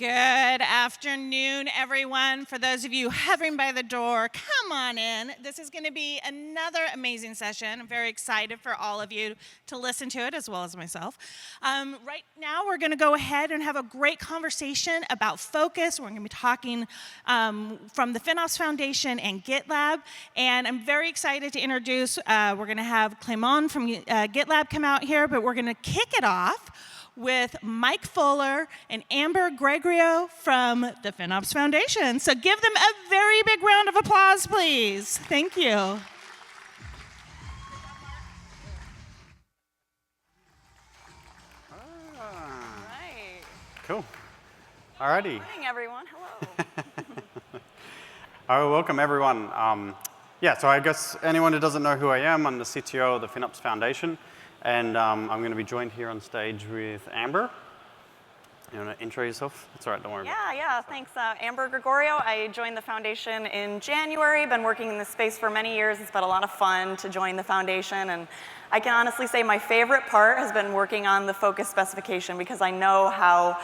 Good afternoon, everyone. For those of you hovering by the door, come on in. This is going to be another amazing session. I'm very excited for all of you to listen to it, as well as myself. Right now, we're going to go ahead and have a great conversation about focus. We're going to be talking from the FinOps Foundation and GitLab. And I'm very excited to introduce, we're going to have Clément from GitLab come out here, but we're going to kick it off with Mike Fuller and Gregorio from the FinOps Foundation. So give them a very big round of applause, please. Thank you. Right. Cool. All righty. Good morning, everyone. Hello. All right, welcome, everyone. So I guess anyone who doesn't know who I am, I'm the CTO of the FinOps Foundation. And I'm going to be joined here on stage with Amber. You want to intro yourself? That's all right, don't worry about it. Yeah, thanks. Gregorio. I joined the foundation in January. Been working in this space for many years. It's been a lot of fun to join the foundation. And I can honestly say my favorite part has been working on the focus specification because I know how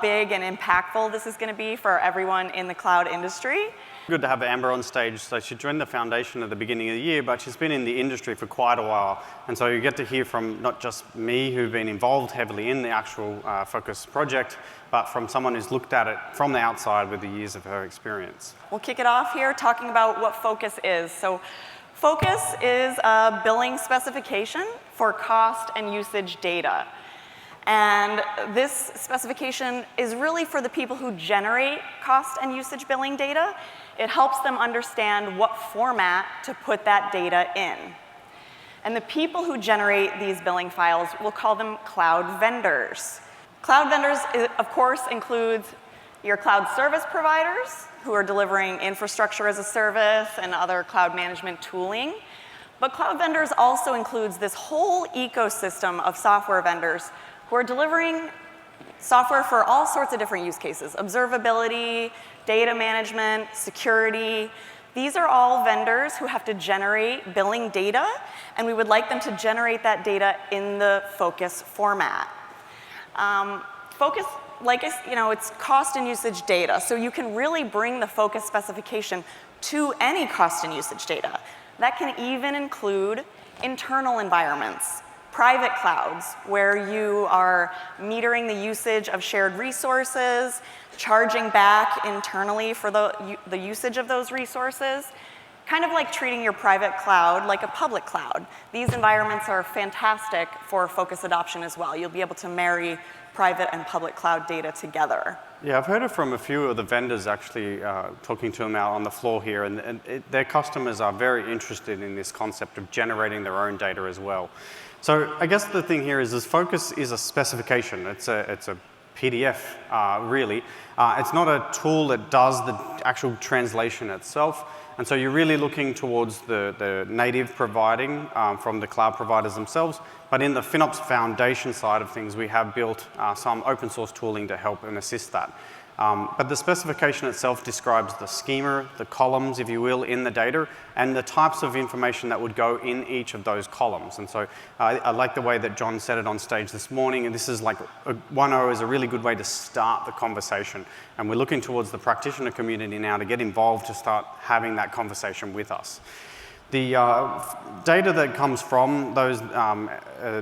big and impactful this is going to be for everyone in the cloud industry. Good to have Amber on stage. So she joined the foundation at the beginning of the year, but she's been in the industry for quite a while. And so you get to hear from not just me, who've been involved heavily in the actual Focus project, but from someone who's looked at it from the outside with the years of her experience. We'll kick it off here talking about what Focus is. So Focus is a billing specification for cost and usage data. And this specification is really for the people who generate cost and usage billing data. It helps them understand what format to put that data in. And the people who generate these billing files, we'll call them cloud vendors. Cloud vendors, of course, includes your cloud service providers who are delivering infrastructure as a service and other cloud management tooling. But cloud vendors also includes this whole ecosystem of software vendors who are delivering software for all sorts of different use cases: observability, data management, security. These are all vendors who have to generate billing data, and we would like them to generate that data in the Focus format. Focus, it's cost and usage data, so you can really bring the Focus specification to any cost and usage data. That can even include internal environments, private clouds, where you are metering the usage of shared resources, charging back internally for the usage of those resources, kind of like treating your private cloud like a public cloud. These environments are fantastic for Focus adoption as well. You'll be able to marry private and public cloud data together. Yeah, I've heard it from a few of the vendors actually, talking to them out on the floor here, and their customers are very interested in this concept of generating their own data as well. So I guess the thing here is Focus is a specification. It's a PDF, really. It's not a tool that does the actual translation itself. And so you're really looking towards the native providing from the cloud providers themselves. But in the FinOps Foundation side of things, we have built some open source tooling to help and assist that. But the specification itself describes the schema, the columns, if you will, in the data, and the types of information that would go in each of those columns. And so I like the way that John said it on stage this morning, and this is like 1.0 is a really good way to start the conversation. And we're looking towards the practitioner community now to get involved to start having that conversation with us. The data that comes from those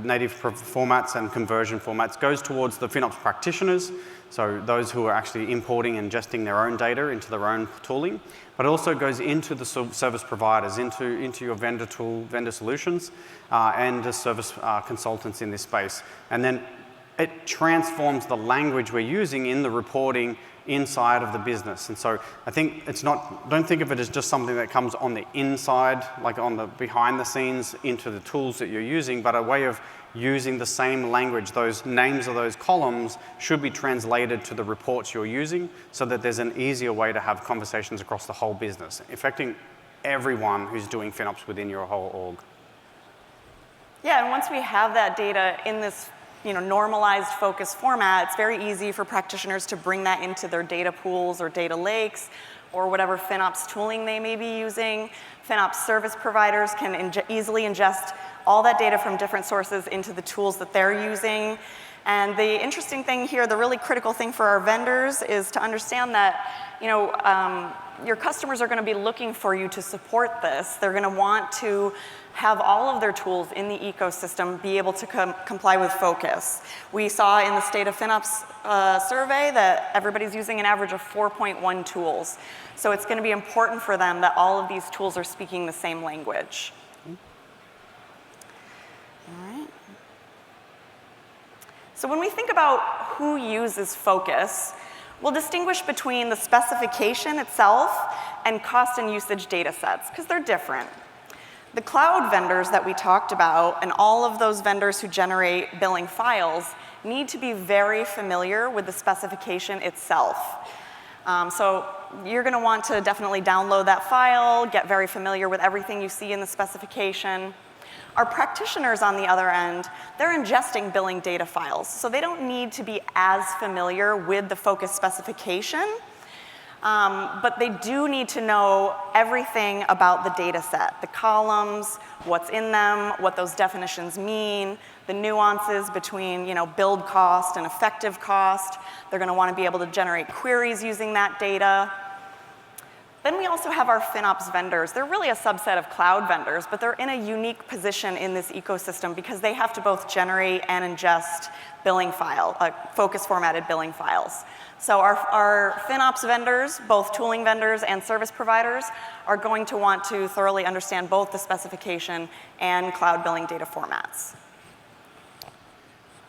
native formats and conversion formats goes towards the FinOps practitioners, so those who are actually importing and ingesting their own data into their own tooling, but it also goes into the service providers, into your vendor solutions, and the service consultants in this space. And then it transforms the language we're using in the reporting inside of the business. And so I think don't think of it as just something that comes on the inside, like on the behind the scenes into the tools that you're using, but a way of using the same language. Those names of those columns should be translated to the reports you're using so that there's an easier way to have conversations across the whole business, affecting everyone who's doing FinOps within your whole org. Yeah, and once we have that data in this normalized Focus format, it's very easy for practitioners to bring that into their data pools or data lakes or whatever FinOps tooling they may be using. FinOps service providers can easily ingest all that data from different sources into the tools that they're using. And the interesting thing here, the really critical thing for our vendors is to understand that, your customers are going to be looking for you to support this. They're going to want to have all of their tools in the ecosystem be able to comply with focus. We saw in the State of FinOps survey that everybody's using an average of 4.1 tools. So it's going to be important for them that all of these tools are speaking the same language. All right. So when we think about who uses focus, we'll distinguish between the specification itself and cost and usage data sets, because they're different. The cloud vendors that we talked about and all of those vendors who generate billing files need to be very familiar with the specification itself. So you're going to want to definitely download that file, get very familiar with everything you see in the specification. Our practitioners, on the other end, they're ingesting billing data files, so they don't need to be as familiar with the focus specification, but they do need to know everything about the data set, the columns, what's in them, what those definitions mean, the nuances between build cost and effective cost. They're going to want to be able to generate queries using that data. Then we also have our FinOps vendors. They're really a subset of cloud vendors, but they're in a unique position in this ecosystem because they have to both generate and ingest billing focus formatted billing files. So our FinOps vendors, both tooling vendors and service providers, are going to want to thoroughly understand both the specification and cloud billing data formats.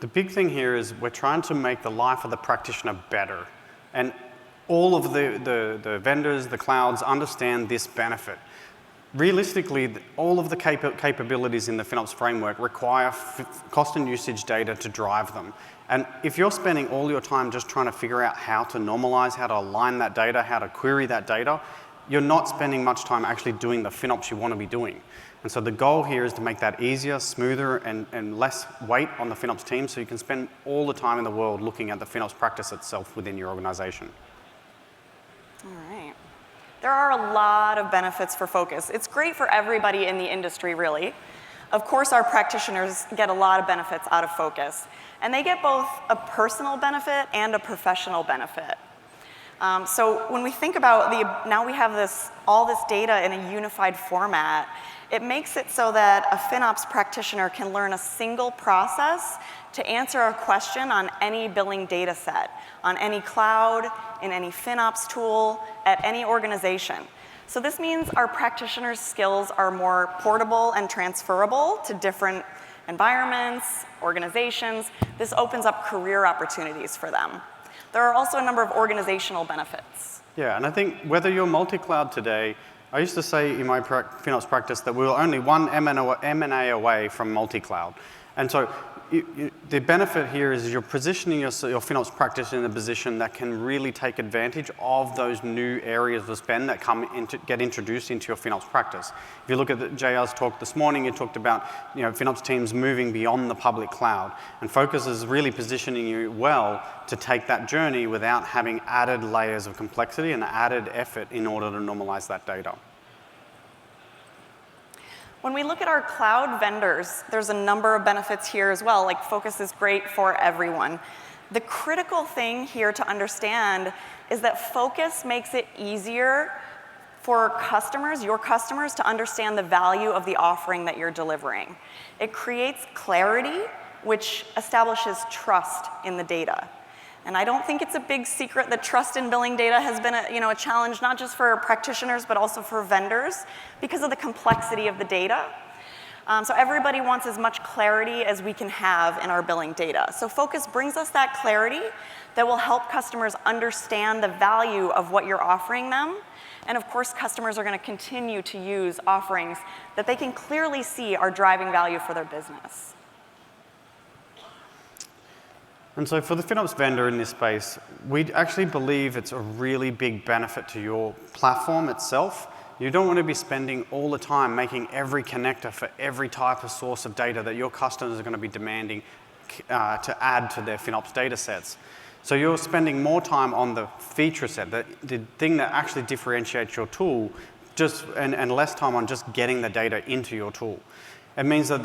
The big thing here is we're trying to make the life of the practitioner better. And all of the vendors, the clouds, understand this benefit. Realistically, all of the capabilities in the FinOps framework require cost and usage data to drive them. And if you're spending all your time just trying to figure out how to normalize, how to align that data, how to query that data, you're not spending much time actually doing the FinOps you want to be doing. And so the goal here is to make that easier, smoother, and less weight on the FinOps team so you can spend all the time in the world looking at the FinOps practice itself within your organization. All right. There are a lot of benefits for focus. It's great for everybody in the industry, really. Of course, our practitioners get a lot of benefits out of focus. And they get both a personal benefit and a professional benefit. So when we think about now we have all this data in a unified format, it makes it so that a FinOps practitioner can learn a single process to answer a question on any billing data set, on any cloud, in any FinOps tool, at any organization. So this means our practitioners' skills are more portable and transferable to different environments, organizations. This opens up career opportunities for them. There are also a number of organizational benefits. Yeah, and I think whether you're multi-cloud today, I used to say in my FinOps practice that we were only one M&A away from multi-cloud. And so the benefit here is you're positioning your FinOps practice in a position that can really take advantage of those new areas of spend that get introduced into your FinOps practice. If you look at JR's talk this morning, it talked about FinOps teams moving beyond the public cloud. And Focus is really positioning you well to take that journey without having added layers of complexity and added effort in order to normalize that data. When we look at our cloud vendors, there's a number of benefits here as well. Like Focus is great for everyone. The critical thing here to understand is that Focus makes it easier for customers, your customers, to understand the value of the offering that you're delivering. It creates clarity, which establishes trust in the data. And I don't think it's a big secret that trust in billing data has been a challenge, not just for practitioners, but also for vendors, because of the complexity of the data. So everybody wants as much clarity as we can have in our billing data. So Focus brings us that clarity that will help customers understand the value of what you're offering them. And of course, customers are going to continue to use offerings that they can clearly see are driving value for their business. And so for the FinOps vendor in this space, we actually believe it's a really big benefit to your platform itself. You don't want to be spending all the time making every connector for every type of source of data that your customers are going to be demanding to add to their FinOps data sets. So you're spending more time on the feature set, the thing that actually differentiates your tool, and less time on just getting the data into your tool. It means that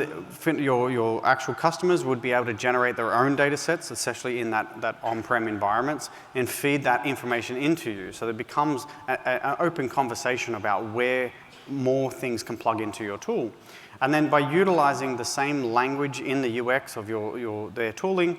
your actual customers would be able to generate their own data sets, especially in that on-prem environments, and feed that information into you. So it becomes an open conversation about where more things can plug into your tool. And then by utilizing the same language in the UX of their tooling,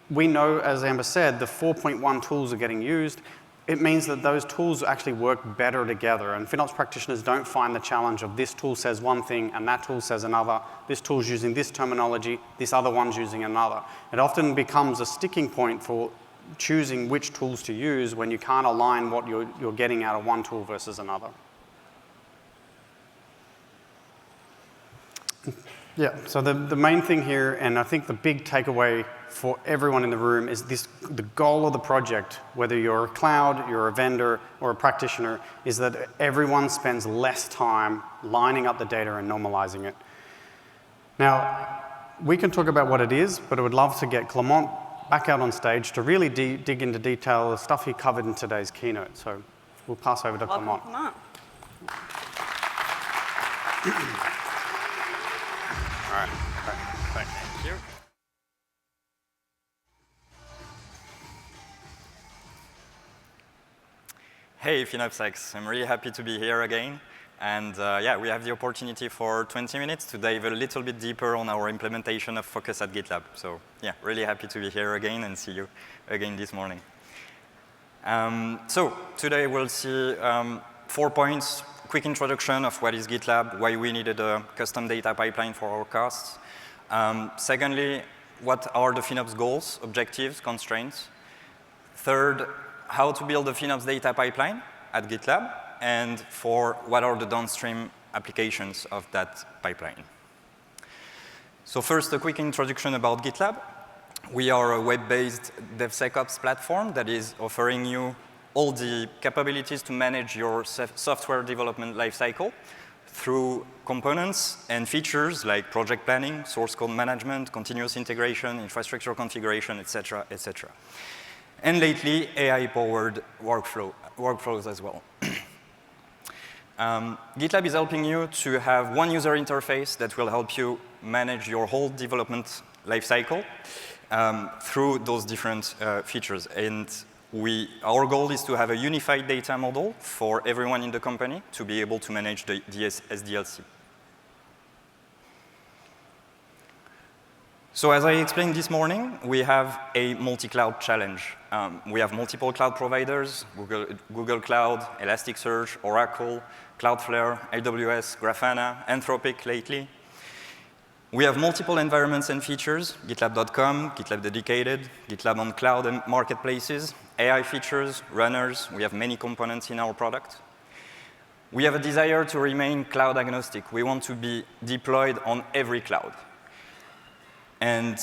we know, as Amber said, the 4.1 tools are getting used. It means that those tools actually work better together. And FinOps practitioners don't find the challenge of this tool says one thing and that tool says another. This tool's using this terminology, this other one's using another. It often becomes a sticking point for choosing which tools to use when you can't align what you're getting out of one tool versus another. Yeah, so the main thing here, and I think the big takeaway for everyone in the room is the goal of the project, whether you're a cloud, you're a vendor, or a practitioner, is that everyone spends less time lining up the data and normalizing it. Now, we can talk about what it is, but I would love to get Clément back out on stage to really dig into detail the stuff he covered in today's keynote. So we'll pass over to Clément. Clément. All right. Thank you. Hey, FinOps X. I'm really happy to be here again. And yeah, we have the opportunity for 20 minutes to dive a little bit deeper on our implementation of Focus at GitLab. So yeah, really happy to be here again and see you again this morning. So today we'll see 4 points. Quick introduction of what is GitLab, why we needed a custom data pipeline for our costs. Secondly, what are the FinOps goals, objectives, constraints. Third, how to build a FinOps data pipeline at GitLab. And what are the downstream applications of that pipeline. So first, a quick introduction about GitLab. We are a web-based DevSecOps platform that is offering you all the capabilities to manage your software development lifecycle through components and features like project planning, source code management, continuous integration, infrastructure configuration, et cetera, et cetera. And lately, AI-powered workflows as well. GitLab is helping you to have one user interface that will help you manage your whole development lifecycle through those different features. And our goal is to have a unified data model for everyone in the company to be able to manage the SDLC. So as I explained this morning, we have a multi-cloud challenge. We have multiple cloud providers, Google Cloud, Elasticsearch, Oracle, Cloudflare, AWS, Grafana, Anthropic lately. We have multiple environments and features, GitLab.com, GitLab Dedicated, GitLab on cloud and marketplaces, AI features, runners. We have many components in our product. We have a desire to remain cloud agnostic. We want to be deployed on every cloud. And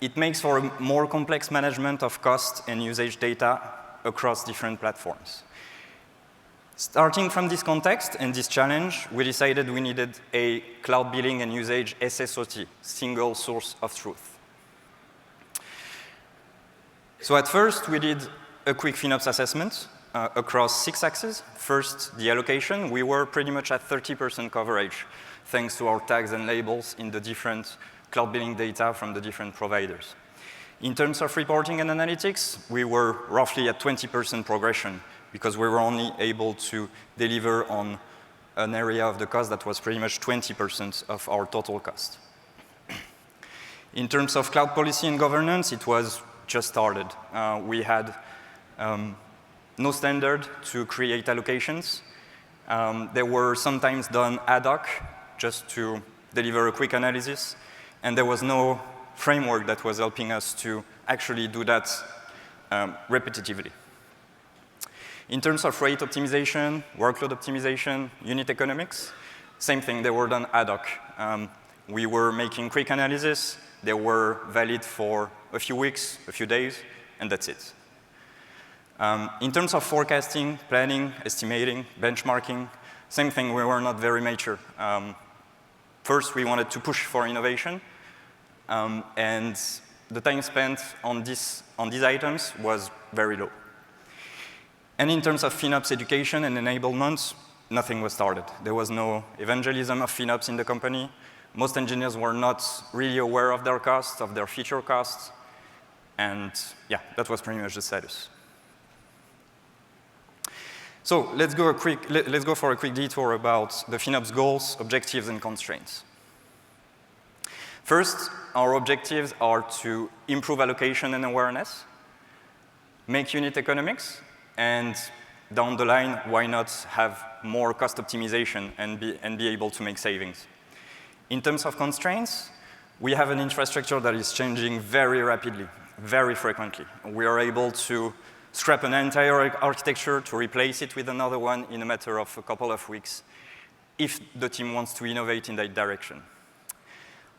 it makes for a more complex management of cost and usage data across different platforms. Starting from this context and this challenge, we decided we needed a cloud billing and usage SSOT, single source of truth. So at first, we did a quick FinOps assessment across 6 axes. First, the allocation. We were pretty much at 30% coverage, thanks to our tags and labels in the different cloud billing data from the different providers. In terms of reporting and analytics, we were roughly at 20% progression, because we were only able to deliver on an area of the cost that was pretty much 20% of our total cost. In terms of cloud policy and governance, it was just started. We had no standard to create allocations. They were sometimes done ad hoc, just to deliver a quick analysis, and there was no framework that was helping us to actually do that repetitively. In terms of rate optimization, workload optimization, unit economics, same thing, they were done ad hoc. We were making quick analysis. They were valid for a few weeks, a few days, and that's it. In terms of forecasting, planning, estimating, benchmarking, same thing, we were not very mature. First, we wanted to push for innovation, and the time spent on these items was very low. And in terms of FinOps education and enablement, nothing was started. There was no evangelism of FinOps in the company. Most engineers were not really aware of their costs, of their feature costs. And yeah, that was pretty much the status. So let's go for a quick detour about the FinOps goals, objectives, and constraints. First, our objectives are to improve allocation and awareness, make unit economics, and down the line, why not have more cost optimization and be able to make savings. In terms of constraints, we have an infrastructure that is changing very rapidly, very frequently. We are able to scrap an entire architecture to replace it with another one in a matter of a couple of weeks if the team wants to innovate in that direction.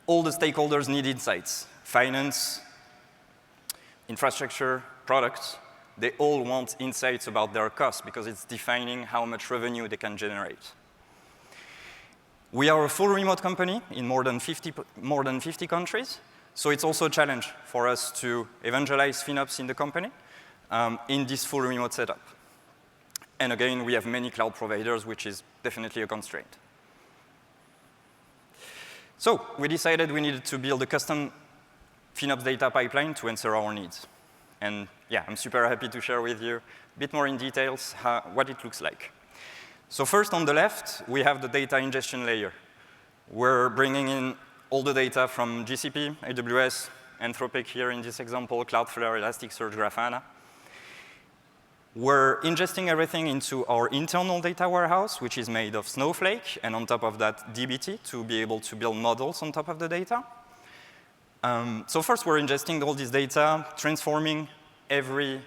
All the stakeholders need insights. Finance, infrastructure, products, they all want insights about their costs because it's defining how much revenue they can generate. We are a full remote company in more than 50 countries, so it's also a challenge for us to evangelize FinOps in the company in this full remote setup. And again, we have many cloud providers, which is definitely a constraint. So we decided we needed to build a custom FinOps data pipeline to answer our needs. And yeah, I'm super happy to share with you a bit more in details what it looks like. So first on the left, we have the data ingestion layer. We're bringing in all the data from GCP, AWS, Anthropic here in this example, Cloudflare, Elasticsearch, Grafana. We're ingesting everything into our internal data warehouse, which is made of Snowflake, and on top of that, dbt, to be able to build models on top of the data. So first, we're ingesting all this data, transforming every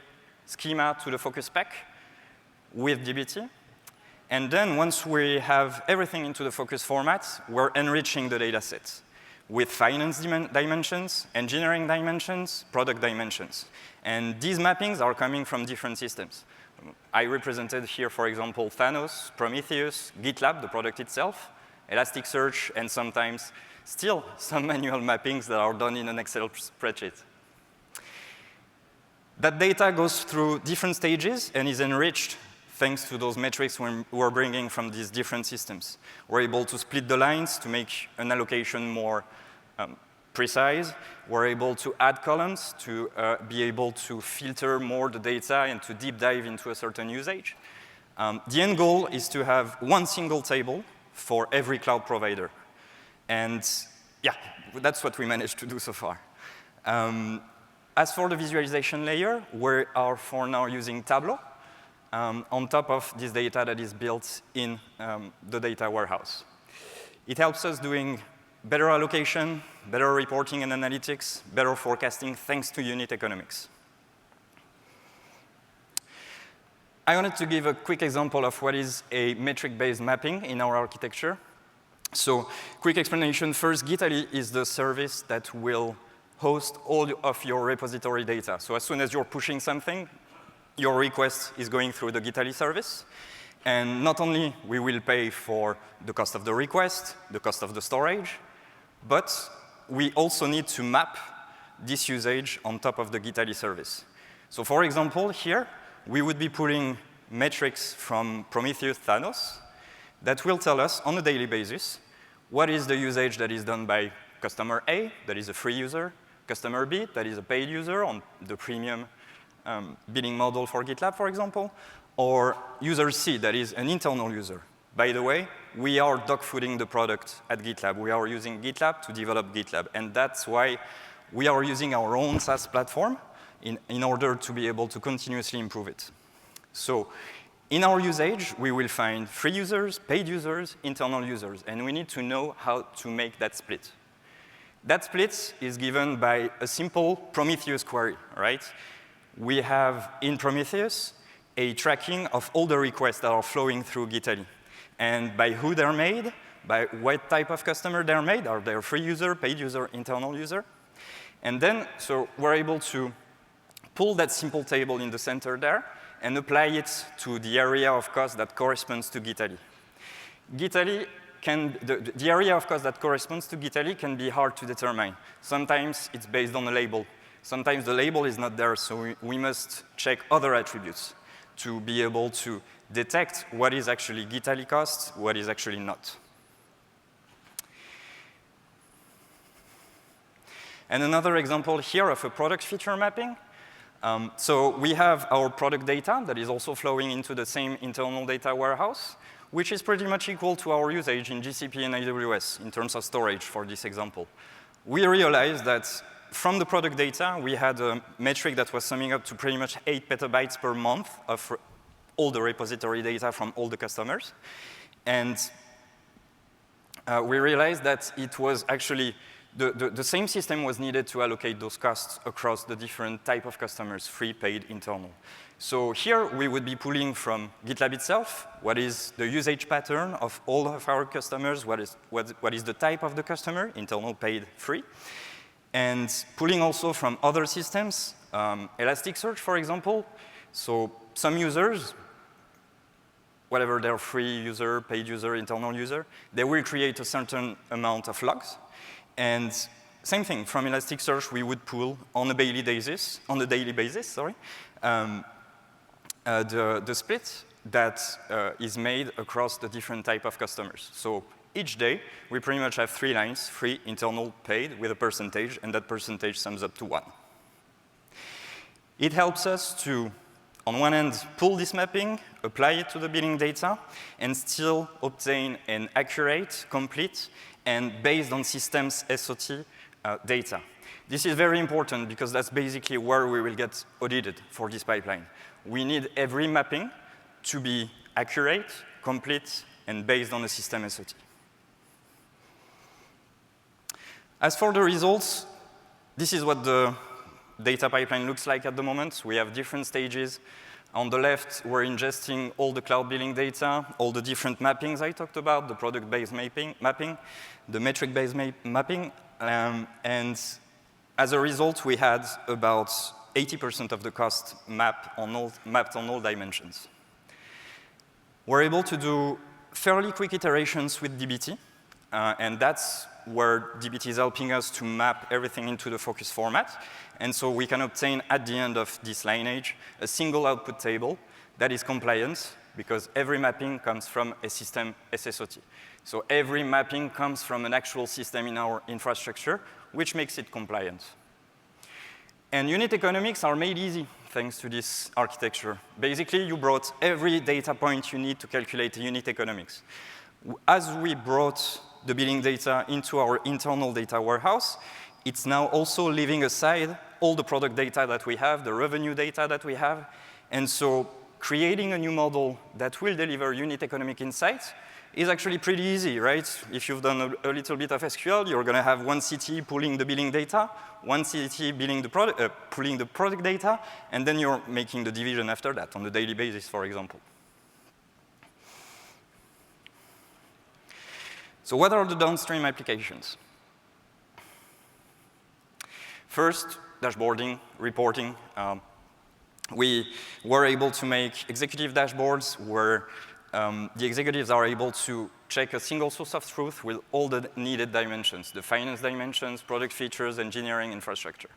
schema to the focus spec with dbt. And then once we have everything into the focus format, we're enriching the data set with finance dimensions, engineering dimensions, product dimensions. And these mappings are coming from different systems. I represented here, for example, Thanos, Prometheus, GitLab, the product itself, Elasticsearch, and sometimes still some manual mappings that are done in an Excel spreadsheet. That data goes through different stages and is enriched thanks to those metrics we're bringing from these different systems. We're able to split the lines to make an allocation more precise. We're able to add columns to be able to filter more the data and to deep dive into a certain usage. The end goal is to have one single table for every cloud provider. And yeah, that's what we managed to do so far. As for the visualization layer, we are for now using Tableau on top of this data that is built in the data warehouse. It helps us doing better allocation, better reporting and analytics, better forecasting thanks to unit economics. I wanted to give a quick example of what is a metric-based mapping in our architecture. So quick explanation first, GitLab is the service that will host all of your repository data. So as soon as you're pushing something, your request is going through the GitLab service. And not only we will pay for the cost of the request, the cost of the storage, but we also need to map this usage on top of the GitLab service. So for example, here, we would be pulling metrics from Prometheus Thanos that will tell us on a daily basis what is the usage that is done by customer A, that is a free user, customer B, that is a paid user on the premium billing model for GitLab, for example, or user C, that is an internal user. By the way, we are dogfooding the product at GitLab. We are using GitLab to develop GitLab, and that's why we are using our own SaaS platform in order to be able to continuously improve it. So in our usage, we will find free users, paid users, internal users, and we need to know how to make that split. That split is given by a simple Prometheus query, right? We have in Prometheus a tracking of all the requests that are flowing through GitLab, and by who they're made, by what type of customer they're made, are they a free user, paid user, internal user? And then, so we're able to pull that simple table in the center there and apply it to the area of cost that corresponds to GitLab. The area of cost that corresponds to GitLab can be hard to determine. Sometimes it's based on a label. Sometimes the label is not there, so we must check other attributes to be able to detect what is actually GitLab cost, what is actually not. And another example here of a product feature mapping. So we have our product data that is also flowing into the same internal data warehouse, which is pretty much equal to our usage in GCP and AWS in terms of storage for this example. We realized that from the product data, we had a metric that was summing up to pretty much 8 petabytes per month of all the repository data from all the customers. And we realized that it was actually the same system was needed to allocate those costs across the different type of customers, free, paid, internal. So here we would be pulling from GitLab itself, what is the usage pattern of all of our customers, what is the type of the customer, internal, paid, free, and pulling also from other systems, Elasticsearch, for example. So some users, whatever their free user, paid user, internal user, they will create a certain amount of logs. And same thing, from Elasticsearch, we would pull on a daily basis, the split that is made across the different type of customers. So each day, we pretty much have 3 lines, free, internal, paid, with a percentage, and that percentage sums up to 1. It helps us to, on one end, pull this mapping, apply it to the billing data, and still obtain an accurate, complete, and based on systems SOT data. This is very important because that's basically where we will get audited for this pipeline. We need every mapping to be accurate, complete, and based on a system SOT. As for the results, this is what the data pipeline looks like at the moment. We have different stages. On the left, we're ingesting all the cloud billing data, all the different mappings I talked about, the product-based mapping, the metric-based mapping, and as a result, we had about 80% of the cost mapped on all dimensions. We're able to do fairly quick iterations with dbt, and that's where dbt is helping us to map everything into the focus format. And so we can obtain, at the end of this lineage, a single output table that is compliant, because every mapping comes from a system SSOT. So every mapping comes from an actual system in our infrastructure, which makes it compliant. And unit economics are made easy thanks to this architecture. Basically, you brought every data point you need to calculate the unit economics. As we brought the billing data into our internal data warehouse, it's now also leaving aside all the product data that we have, the revenue data that we have. And so creating a new model that will deliver unit economic insights is actually pretty easy, right? If you've done a little bit of SQL, you're going to have one CT pulling the billing data, one CT pulling the product data, and then you're making the division after that on a daily basis, for example. So what are the downstream applications? First, dashboarding, reporting. We were able to make executive dashboards where the executives are able to check a single source of truth with all the needed dimensions, the finance dimensions, product features, engineering, infrastructure.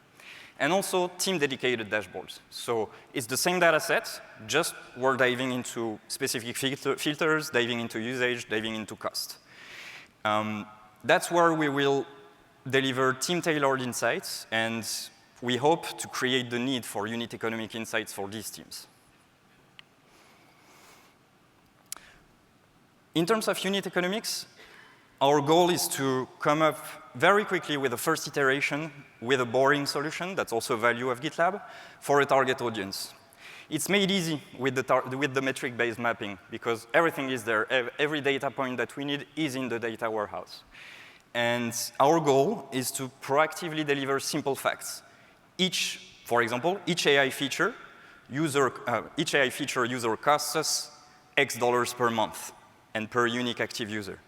And also team-dedicated dashboards. So it's the same data set, just we're diving into specific filters, diving into usage, diving into cost. That's where we will deliver team-tailored insights, and we hope to create the need for unit economic insights for these teams. In terms of unit economics, our goal is to come up very quickly with a first iteration with a boring solution, that's also a value of GitLab, for a target audience. It's made easy with the metric-based mapping because everything is there. Every data point that we need is in the data warehouse. And our goal is to proactively deliver simple facts. For example, each AI feature user costs us X dollars per month and per unique active user.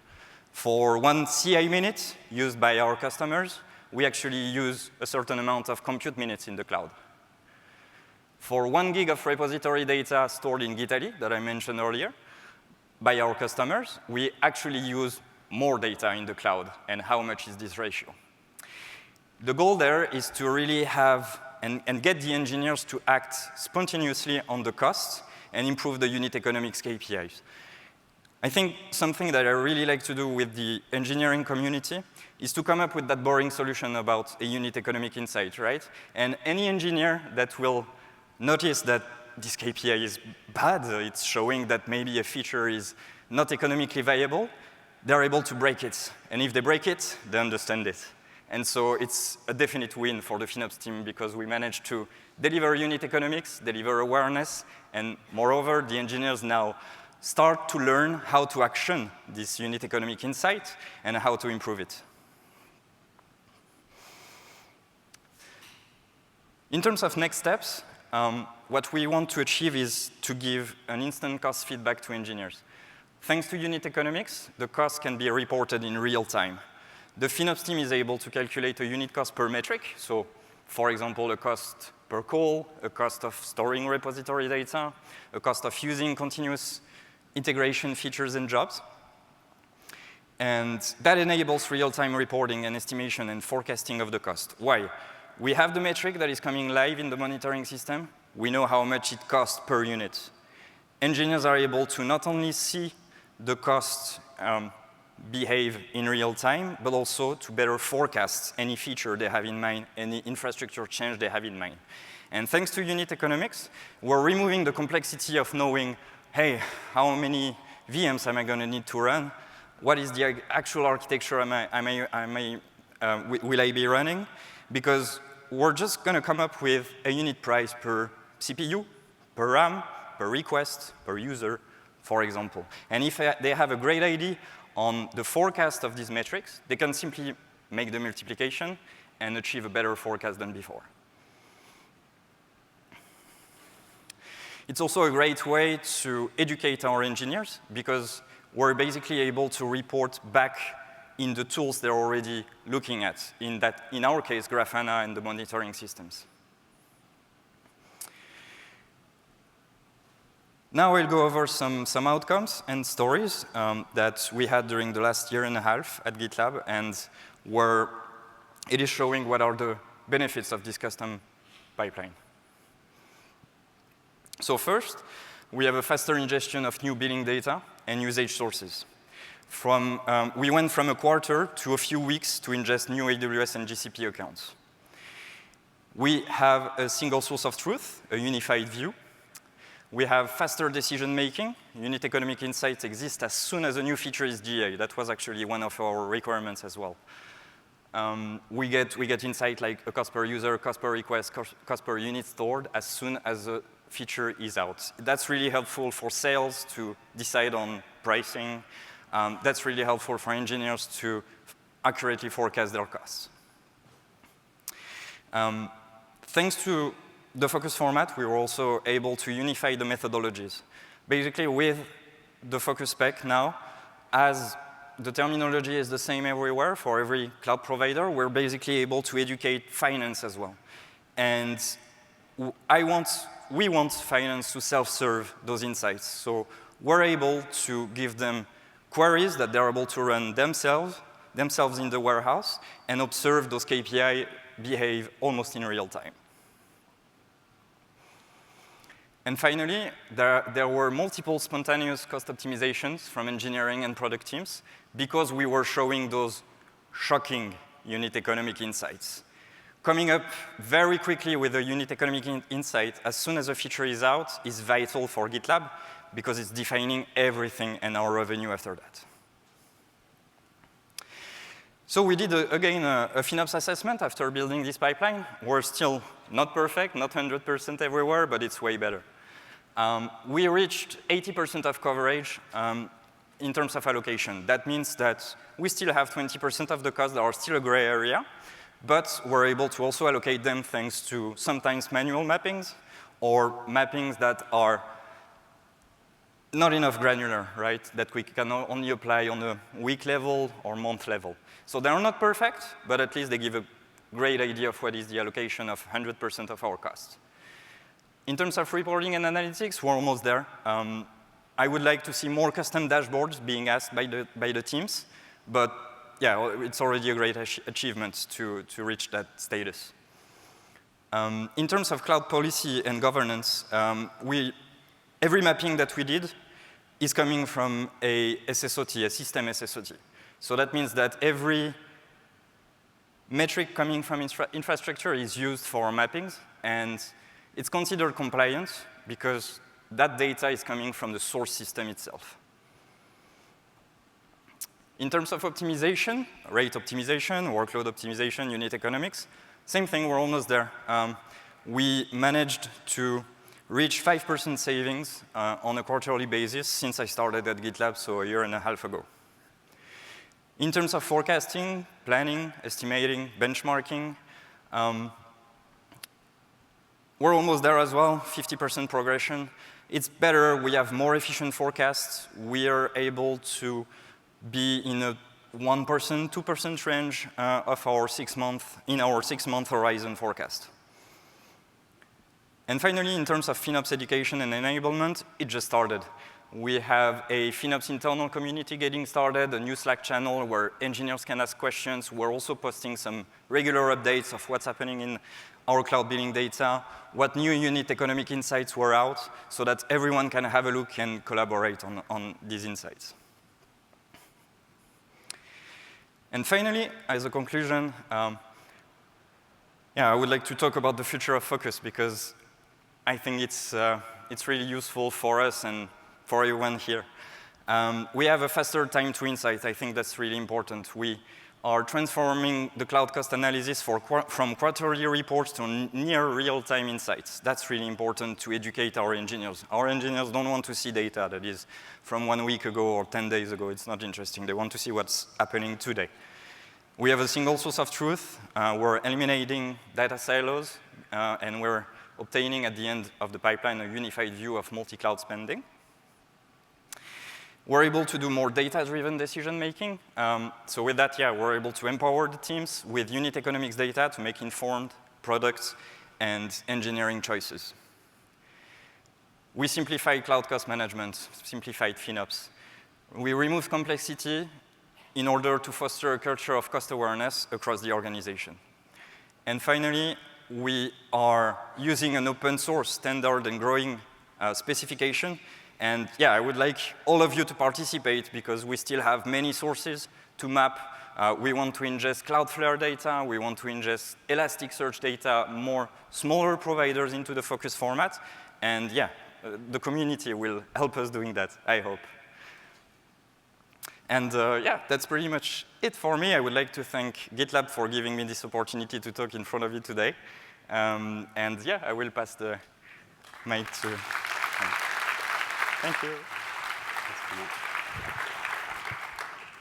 For one CI minute used by our customers, we actually use a certain amount of compute minutes in the cloud. For 1 gig of repository data stored in GitLab that I mentioned earlier by our customers, we actually use more data in the cloud, and how much is this ratio? The goal there is to really have and get the engineers to act spontaneously on the costs and improve the unit economics KPIs. I think something that I really like to do with the engineering community is to come up with that boring solution about a unit economic insight, right? And any engineer that will notice that this KPI is bad, it's showing that maybe a feature is not economically viable, they're able to break it. And if they break it, they understand it. And so it's a definite win for the FinOps team because we managed to deliver unit economics, deliver awareness, and moreover, the engineers now start to learn how to action this unit economic insight and how to improve it. In terms of next steps, what we want to achieve is to give an instant cost feedback to engineers. Thanks to unit economics, the cost can be reported in real time. The FinOps team is able to calculate a unit cost per metric. So, for example, a cost per call, a cost of storing repository data, a cost of using continuous integration features and jobs. And that enables real-time reporting and estimation and forecasting of the cost. Why? We have the metric that is coming live in the monitoring system. We know how much it costs per unit. Engineers are able to not only see the cost behave in real time, but also to better forecast any feature they have in mind, any infrastructure change they have in mind. And thanks to unit economics, we're removing the complexity of knowing, hey, how many VMs am I going to need to run? What is the actual architecture will I be running? Because we're just going to come up with a unit price per CPU, per RAM, per request, per user, for example. And if they have a great idea on the forecast of these metrics, they can simply make the multiplication and achieve a better forecast than before. It's also a great way to educate our engineers because we're basically able to report back in the tools they're already looking at, in our case, Grafana and the monitoring systems. Now we'll go over some outcomes and stories that we had during the last year and a half at GitLab, and where it is showing what are the benefits of this custom pipeline. So first, we have a faster ingestion of new billing data and usage sources. We went from a quarter to a few weeks to ingest new AWS and GCP accounts. We have a single source of truth, a unified view. We have faster decision-making. Unit economic insights exist as soon as a new feature is GA. That was actually one of our requirements as well. We get insight like a cost per user, cost per request, cost per unit stored as soon as a feature is out. That's really helpful for sales to decide on pricing. That's really helpful for engineers to accurately forecast their costs. Thanks to the focus format, we were also able to unify the methodologies. Basically, with the focus spec now, as the terminology is the same everywhere for every cloud provider, we're basically able to educate finance as well. And we want finance to self-serve those insights. So we're able to give them queries that they're able to run themselves in the warehouse and observe those KPI behave almost in real time. And finally, there were multiple spontaneous cost optimizations from engineering and product teams because we were showing those shocking unit economic insights. Coming up very quickly with a unit economic insight as soon as a feature is out is vital for GitLab because it's defining everything and our revenue after that. So we did, again, a FinOps assessment after building this pipeline. We're still not perfect, not 100% everywhere, but it's way better. We reached 80% of coverage in terms of allocation. That means that we still have 20% of the costs that are still a gray area, but we're able to also allocate them thanks to sometimes manual mappings or mappings that are not enough granular, right? That we can only apply on a week level or month level. So they're not perfect, but at least they give a great idea of what is the allocation of 100% of our costs. In terms of reporting and analytics, we're almost there. I would like to see more custom dashboards being asked by the teams, but yeah, it's already a great achievement to reach that status. In terms of cloud policy and governance, every mapping that we did is coming from a SSOT, a system SSOT. So that means that every metric coming from infrastructure is used for mappings, and it's considered compliant because that data is coming from the source system itself. In terms of optimization, rate optimization, workload optimization, unit economics, same thing, we're almost there. We managed to reach 5% savings on a quarterly basis since I started at GitLab, so a year and a half ago. In terms of forecasting, planning, estimating, benchmarking, we're almost there as well, 50% progression. It's better, we have more efficient forecasts. We are able to be in a 1%, 2% range of our 6-month horizon forecast. And finally, in terms of FinOps education and enablement, it just started. We have a FinOps internal community getting started, a new Slack channel where engineers can ask questions. We're also posting some regular updates of what's happening in our cloud billing data, what new unit economic insights were out, so that everyone can have a look and collaborate on these insights. And finally, as a conclusion, I would like to talk about the future of focus because I think it's really useful for us and for everyone here. We have a faster time to insight. I think that's really important. We are transforming the cloud cost analysis from quarterly reports to near real-time insights. That's really important to educate our engineers. Our engineers don't want to see data that is from 1 week ago or 10 days ago. It's not interesting. They want to see what's happening today. We have a single source of truth. We're eliminating data silos, and we're obtaining at the end of the pipeline a unified view of multi-cloud spending. We're able to do more data-driven decision-making. So with that, we're able to empower the teams with unit economics data to make informed products and engineering choices. We simplified cloud cost management, simplified FinOps. We removed complexity in order to foster a culture of cost awareness across the organization. And finally, we are using an open source standard and growing specification. And I would like all of you to participate because we still have many sources to map. We want to ingest Cloudflare data. We want to ingest Elasticsearch data, more smaller providers into the focus format. And the community will help us doing that, I hope. And that's pretty much it for me. I would like to thank GitLab for giving me this opportunity to talk in front of you today. I will pass the mic to Thank you.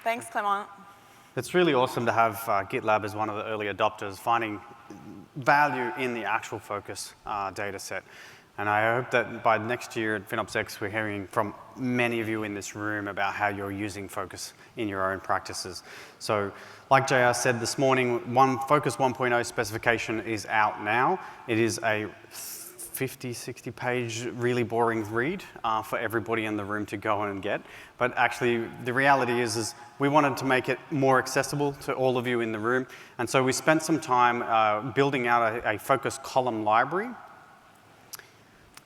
Thanks, Clément. It's really awesome to have GitLab as one of the early adopters, finding value in the actual focus data set. And I hope that by next year at FinOps X, we're hearing from many of you in this room about how you're using focus in your own practices. So like JR said this morning, Focus 1.0 specification is out now. It is a 50, 60-page, really boring read for everybody in the room to go and get. But actually, the reality is we wanted to make it more accessible to all of you in the room. And so we spent some time building out a focus column library.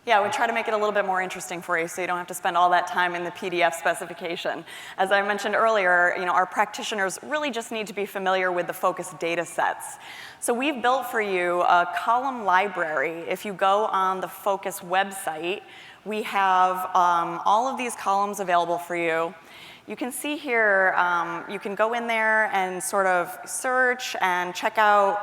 Yeah, we try to make it a little bit more interesting for you so you don't have to spend all that time in the PDF specification. As I mentioned earlier, our practitioners really just need to be familiar with the focus data sets. So we've built for you a column library. If you go on the Focus website, we have all of these columns available for you. You can see here, you can go in there and sort of search and check out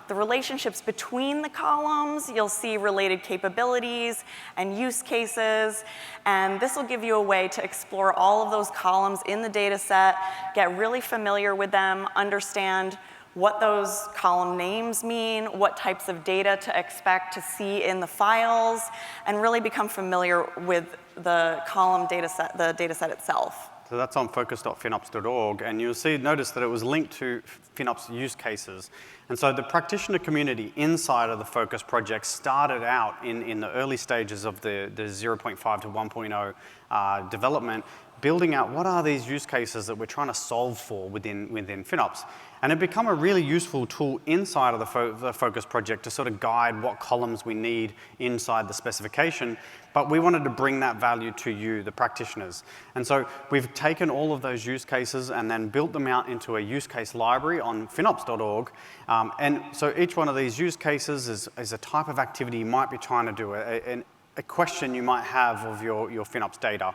the relationships between the columns. You'll see related capabilities and use cases. And this will give you a way to explore all of those columns in the data set, get really familiar with them, understand what those column names mean, what types of data to expect to see in the files, and really become familiar with the column data set, the data set itself. So that's on focus.finops.org, and you'll notice that it was linked to FinOps use cases. And so the practitioner community inside of the Focus project started out in the early stages of the 0.5 to 1.0 development building out what are these use cases that we're trying to solve for within FinOps. And it become a really useful tool inside of the Focus project to sort of guide what columns we need inside the specification. But we wanted to bring that value to you, the practitioners. And so we've taken all of those use cases and then built them out into a use case library on finops.org. And so each one of these use cases is a type of activity you might be trying to do, a question you might have of your FinOps data.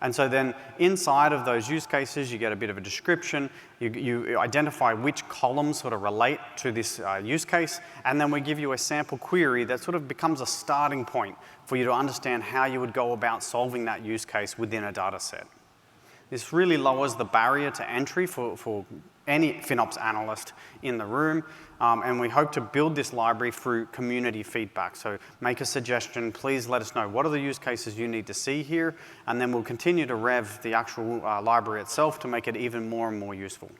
And so then inside of those use cases, you get a bit of a description, you identify which columns sort of relate to this use case, and then we give you a sample query that sort of becomes a starting point for you to understand how you would go about solving that use case within a data set. This really lowers the barrier to entry for any FinOps analyst in the room, and we hope to build this library through community feedback. So make a suggestion, please let us know what are the use cases you need to see here, and then we'll continue to rev the actual library itself to make it even more and more useful.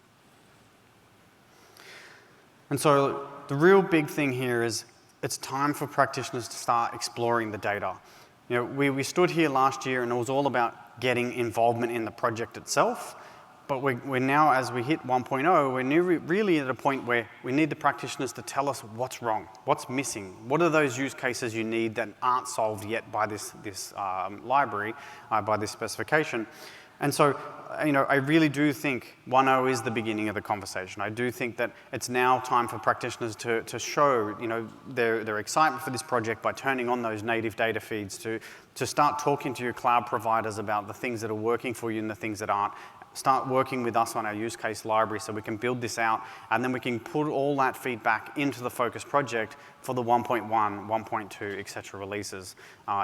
And so the real big thing here is it's time for practitioners to start exploring the data. You know, we stood here last year and it was all about getting involvement in the project itself. But we're now, as we hit 1.0, we're really at a point where we need the practitioners to tell us what's wrong, what's missing, what are those use cases you need that aren't solved yet by this library, by this specification. And so, you know, I really do think 1.0 is the beginning of the conversation. I do think that it's now time for practitioners to show, you know, their excitement for this project by turning on those native data feeds, to start talking to your cloud providers about the things that are working for you and the things that aren't. Start working with us on our use case library so we can build this out, and then we can put all that feedback into the Focus project for the 1.1, 1.2, et cetera releases.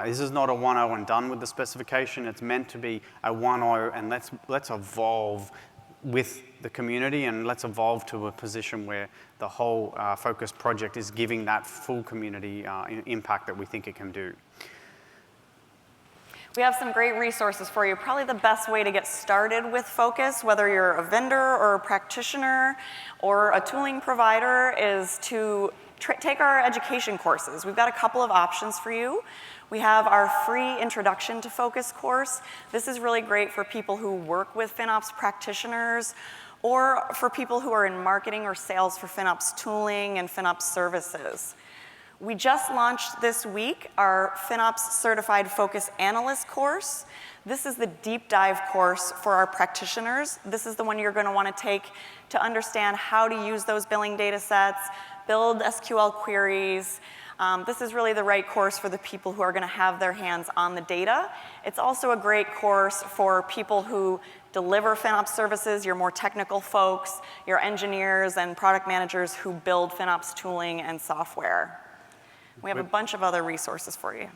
This is not a 1.0 and done with the specification. It's meant to be a 1.0, and let's evolve with the community, and let's evolve to a position where the whole Focus project is giving that full community impact that we think it can do. We have some great resources for you. Probably the best way to get started with Focus, whether you're a vendor or a practitioner or a tooling provider, is to take our education courses. We've got a couple of options for you. We have our free Introduction to Focus course. This is really great for people who work with FinOps practitioners or for people who are in marketing or sales for FinOps tooling and FinOps services. We just launched this week our FinOps Certified Focus Analyst course. This is the deep dive course for our practitioners. This is the one you're going to want to take to understand how to use those billing data sets, build SQL queries. This is really the right course for the people who are going to have their hands on the data. It's also a great course for people who deliver FinOps services, your more technical folks, your engineers and product managers who build FinOps tooling and software. We have a bunch of other resources for you.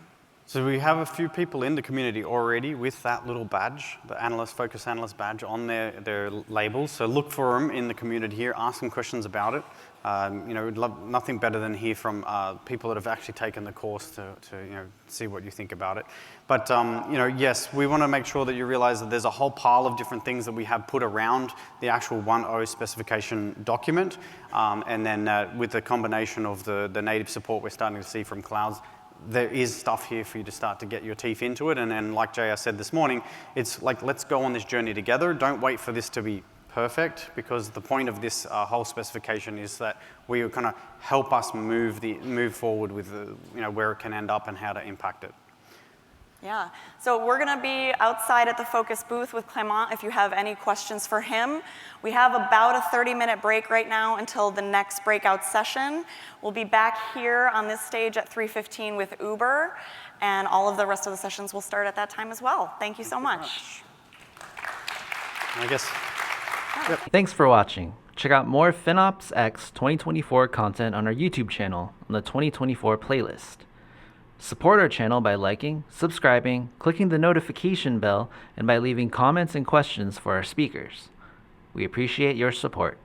So we have a few people in the community already with that little badge, the Focus Analyst badge on their labels. So look for them in the community here, ask them questions about it. You know, we'd love nothing better than hear from people that have actually taken the course to you know, see what you think about it. But you know, yes, we want to make sure that you realize that there's a whole pile of different things that we have put around the actual 1.0 specification document. And then with the combination of the native support we're starting to see from clouds, there is stuff here for you to start to get your teeth into it. And like JR said this morning, it's like, let's go on this journey together. Don't wait for this to be perfect, because the point of this whole specification is that we kind of help us move forward with you know, where it can end up and how to impact it. Yeah, so we're going to be outside at the Focus booth with Clément if you have any questions for him. We have about a 30-minute break right now until the next breakout session. We'll be back here on this stage at 3:15 with Uber, and all of the rest of the sessions will start at that time as well. Thank you so much. I guess. Yep. Thanks for watching. Check out more FinOps X 2024 content on our YouTube channel on the 2024 playlist. Support our channel by liking, subscribing, clicking the notification bell, and by leaving comments and questions for our speakers. We appreciate your support.